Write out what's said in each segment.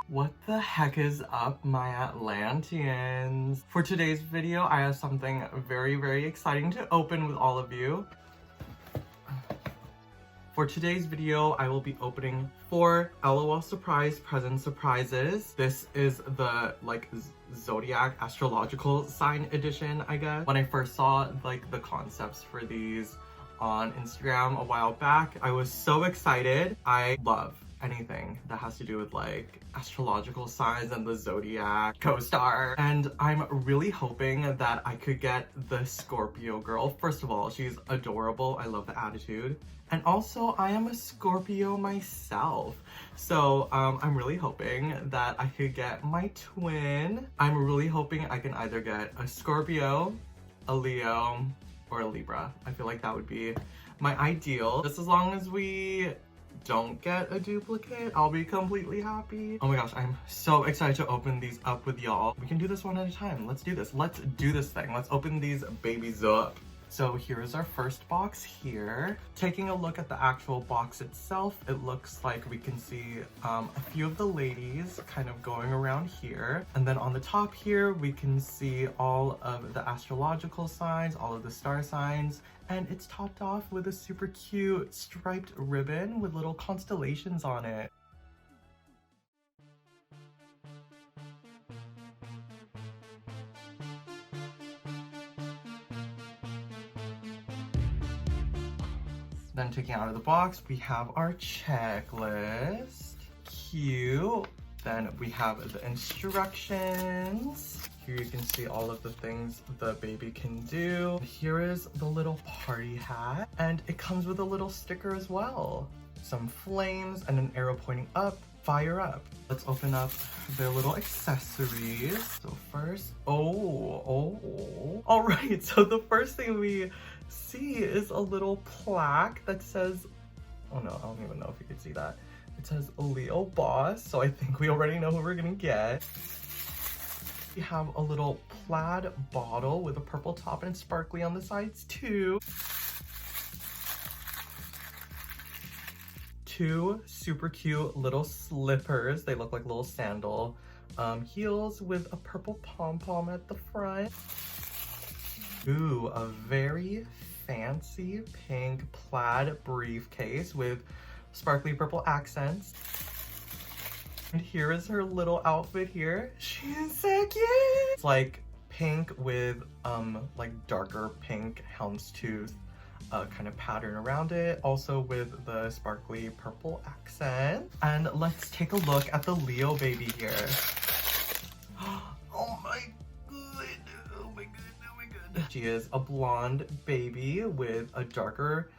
What the heck is up, my Atlanteans? For today's video, I have something very, very exciting to open with all of you. For today's video, I will be opening 4 LOL surprise present surprises. This is the zodiac astrological sign edition, I guess. When I first saw the concepts for these on Instagram a while back, I was so excited. I love anything that has to do with astrological signs and the zodiac co-star, and I'm really hoping that I could get the Scorpio girl. First of all, she's adorable. I love the attitude, and also I am a Scorpio myself, so I'm really hoping that I could get my twin. I'm really hoping I can either get a Scorpio, a Leo, or a Libra. I feel like that would be my ideal. Just as long as we don't get a duplicate, I'll be completely happy. Oh my gosh, I'm so excited to open these up with y'all. We can do this one at a time. Let's do this. Let's do this thing. Let's open these babies up. So here's our first box here. Taking a look at the actual box itself, it looks like we can see a few of the ladies kind of going around here. And then on the top here, we can see all of the astrological signs, all of the star signs, and it's topped off with a super cute striped ribbon with little constellations on it. Then taking out of the box, we have our checklist. Cute. Then we have the instructions. Here you can see all of the things the baby can do. Here is the little party hat, and it comes with a little sticker as well. Some flames and an arrow pointing up. Fire up. Let's open up their little accessories. So first, all right, so the first thing we see is a little plaque that says, oh no, I don't even know if you can see that. It says Leo Boss, so I think we already know who we're gonna get. We have a little plaid bottle with a purple top and sparkly on the sides too. 2 super cute little slippers. They look like little sandal heels with a purple pom-pom at the front. Ooh, a very fancy pink plaid briefcase with sparkly purple accents. And here is her little outfit here. She is so cute! It's like pink with darker pink houndstooth kind of pattern around it, also with the sparkly purple accent. And let's take a look at the Leo baby here. Oh my god, oh my god, oh my god. She is a blonde baby with a darker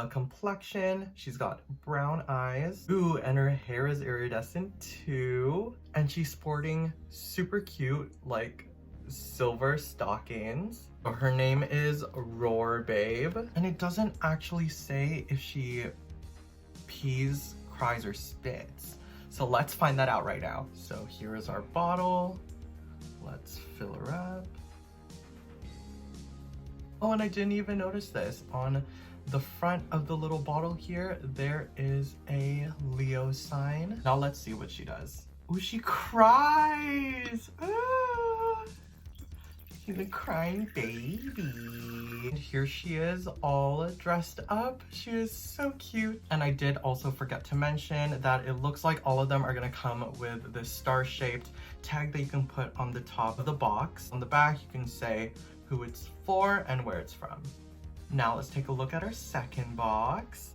complexion. She's got brown eyes. Ooh, and her hair is iridescent too. And she's sporting super cute silver stockings. Her name is Roar Babe, and it doesn't actually say if she pees, cries, or spits. So let's find that out right now. So here is our bottle. Let's fill her up. Oh, and I didn't even notice this. On the front of the little bottle here, there is a Leo sign. Now let's see what she does. Ooh, she cries! Ah! She's a crying baby. And here she is all dressed up. She is so cute. And I did also forget to mention that it looks like all of them are gonna come with this star-shaped tag that you can put on the top of the box. On the back, you can say who it's for and where it's from. Now let's take a look at our second box.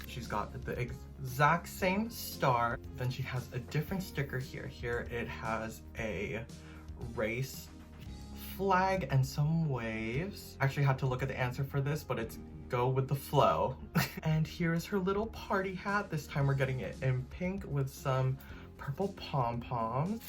She's got the exact same star. Then she has a different sticker here. Here it has a race flag and some waves. Actually had to look at the answer for this, but it's go with the flow. And here's her little party hat. This time we're getting it in pink with some purple pom-poms.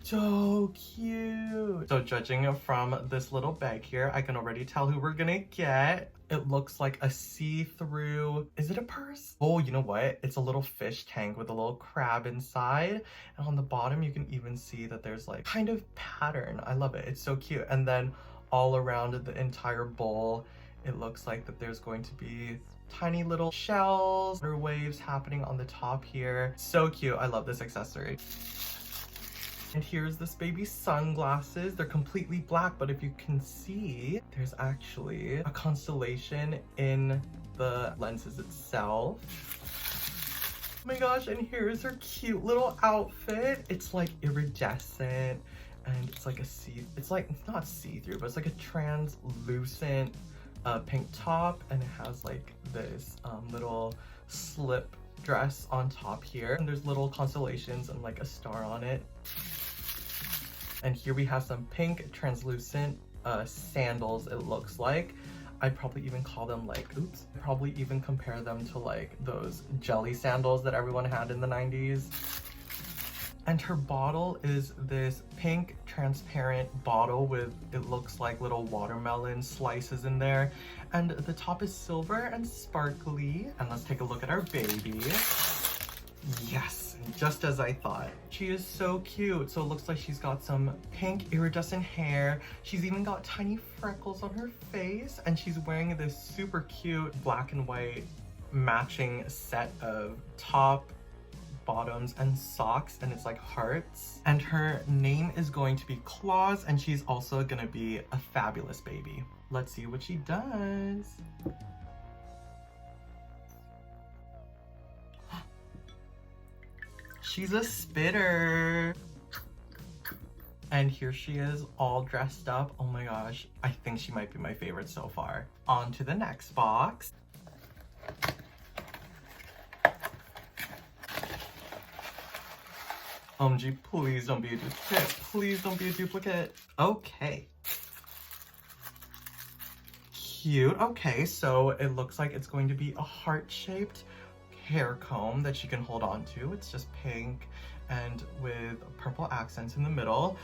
So cute. So judging from this little bag here, I can already tell who we're gonna get. It looks like a see-through, is it a purse? Oh, you know what? It's a little fish tank with a little crab inside. And on the bottom, you can even see that there's kind of pattern. I love it. It's so cute. And then all around the entire bowl It looks like that there's going to be tiny little shells or waves happening on the top here. So cute. I love this accessory. And here's this baby's sunglasses. They're completely black, but if you can see, there's actually a constellation in the lenses itself. Oh my gosh, and here's her cute little outfit. It's like iridescent, and it's like it's like, not see-through, but it's like a translucent pink top, and it has like this little slip dress on top here. And there's little constellations and like a star on it. And here we have some pink translucent sandals, it looks like. I'd probably even call them like, oops, probably even compare them to like those jelly sandals that everyone had in the 90s. And her bottle is this pink transparent bottle with, it looks like little watermelon slices in there. And the top is silver and sparkly. And let's take a look at our baby. Yes, just as I thought. She is so cute. So it looks like she's got some pink iridescent hair. She's even got tiny freckles on her face, and she's wearing this super cute black and white matching set of top, bottoms, and socks, and it's like hearts. And her name is going to be Claus, and she's also gonna be a fabulous baby. Let's see what she does. She's a spitter. And here she is all dressed up. Oh my gosh, I think she might be my favorite so far. On to the next box. OMG, please don't be a duplicate. Please don't be a duplicate. Okay. Cute. Okay, so it looks like it's going to be a heart-shaped hair comb that she can hold on to. It's just pink and with purple accents in the middle.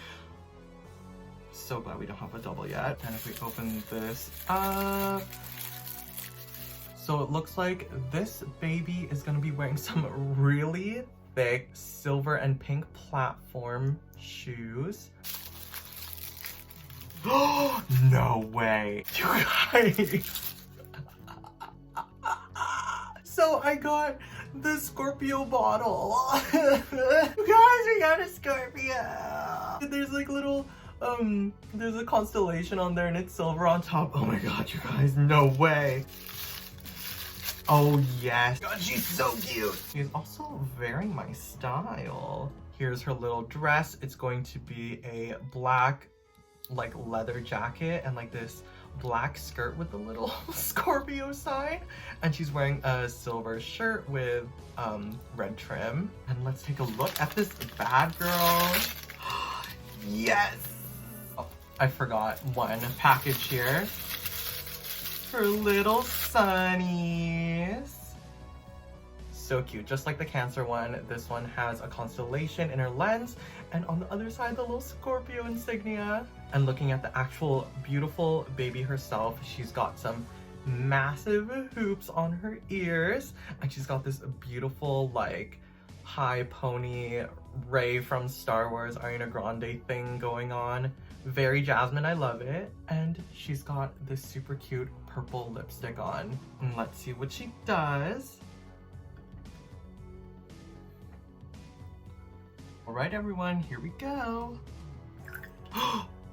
So glad we don't have a double yet. And if we open this up, so it looks like this baby is gonna be wearing some really thick silver and pink platform shoes. Oh, no way. You guys. So I got the Scorpio bottle. You guys, we got a Scorpio. There's like little, there's a constellation on there and it's silver on top. Oh my god, you guys, no way. Oh yes. God, she's so cute. She's also very my style. Here's her little dress. It's going to be a black, like leather jacket and like this black skirt with a little Scorpio sign, and she's wearing a silver shirt with red trim. And let's take a look at this bad girl. Yes. Oh, I forgot one package here. Her little sunnies. So cute, just like the Cancer one. This one has a constellation in her lens, and on the other side, the little Scorpio insignia. And looking at the actual beautiful baby herself, she's got some massive hoops on her ears, and she's got this beautiful like high pony Rey from Star Wars Ariana Grande thing going on. Very Jasmine, I love it. And she's got this super cute purple lipstick on. And let's see what she does. All right, everyone, here we go.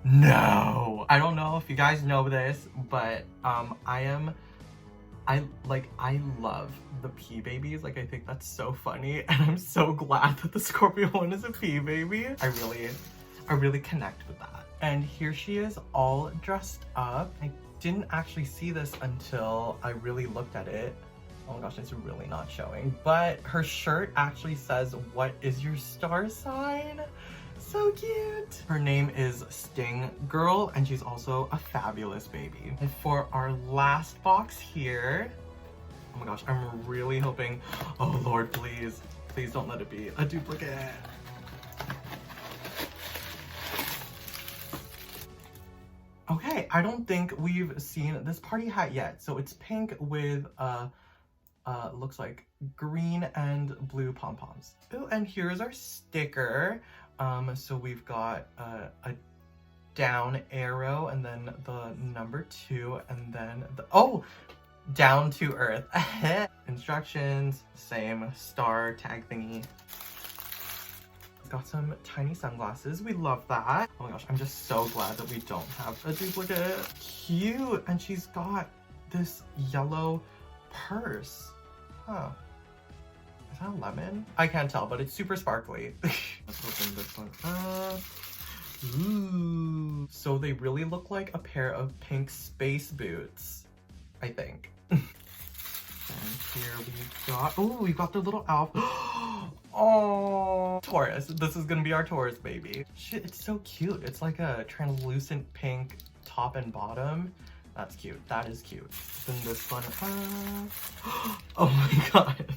No! I don't know if you guys know this, but I love the pea babies. Like, I think that's so funny, and I'm so glad that the Scorpio one is a pea baby. I really connect with that. And here she is all dressed up. I didn't actually see this until I really looked at it. Oh my gosh, it's really not showing. But her shirt actually says, "What is your star sign?" So cute. Her name is Sting Girl, and she's also a fabulous baby. And for our last box here, oh my gosh, I'm really hoping, oh Lord, please don't let it be a duplicate. Okay, I don't think we've seen this party hat yet. So it's pink with looks like green and blue pom-poms. Oh, and here's our sticker. So we've got a down arrow, and then the number 2, and then the, oh, down to earth. Instructions, same star tag thingy. Got some tiny sunglasses. We love that. Oh my gosh, I'm just so glad that we don't have a duplicate. Cute. And she's got this yellow purse. Oh. Is that a lemon? I can't tell, but it's super sparkly. Let's open this one up. Ooh. So they really look like a pair of pink space boots, I think. And here we got, oh, we got the little elf. Oh, Taurus. This is gonna be our Taurus baby. Shit, it's so cute. It's like a translucent pink top and bottom. That's cute. That is cute. Then this one. Oh my god.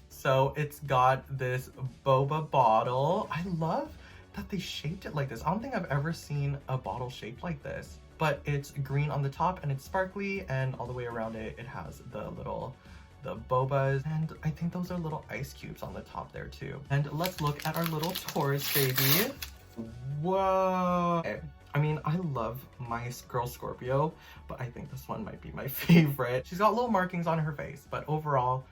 So it's got this boba bottle. I love that they shaped it like this. I don't think I've ever seen a bottle shaped like this. But it's green on the top and it's sparkly, and all the way around it, it has the bobas, and I think those are little ice cubes on the top there too. And let's look at our little Taurus baby. Whoa. Okay. I mean, I love my girl Scorpio, but I think this one might be my favorite. She's got little markings on her face, but overall,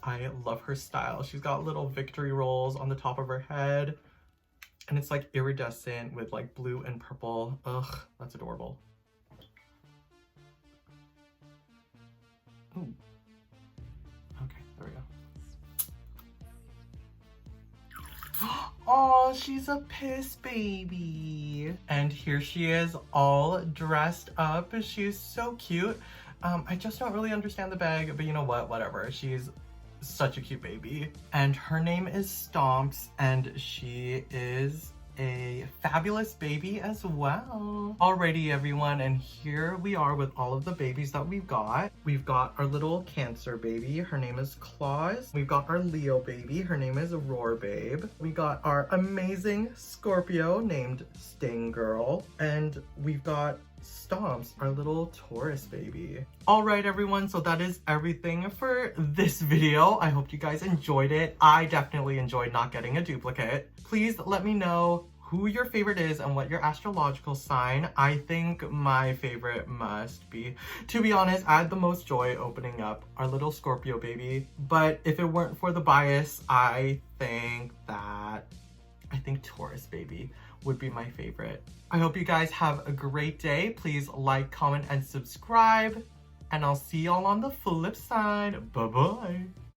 I love her style. She's got little victory rolls on the top of her head, and it's like iridescent with like blue and purple. Ugh, that's adorable. Ooh. Okay, there we go. Oh, she's a piss baby. And here she is all dressed up. She's so cute. I just don't really understand the bag, but you know what? Whatever. She's such a cute baby. And her name is Stomps, and she is a fabulous baby as well. Alrighty everyone, and here we are with all of the babies that we've got. We've got our little Cancer baby, her name is Claus. We've got our Leo baby, her name is Roar Babe. We got our amazing Scorpio named Sting Girl, and we've got Stomps, our little Taurus baby. Alright everyone, so that is everything for this video. I hope you guys enjoyed it. I definitely enjoyed not getting a duplicate. Please let me know who your favorite is and what your astrological sign. I think my favorite must be, to be honest, I had the most joy opening up our little Scorpio baby. But if it weren't for the bias, I think Taurus baby would be my favorite. I hope you guys have a great day. Please like, comment, and subscribe. And I'll see y'all on the flip side. Bye-bye.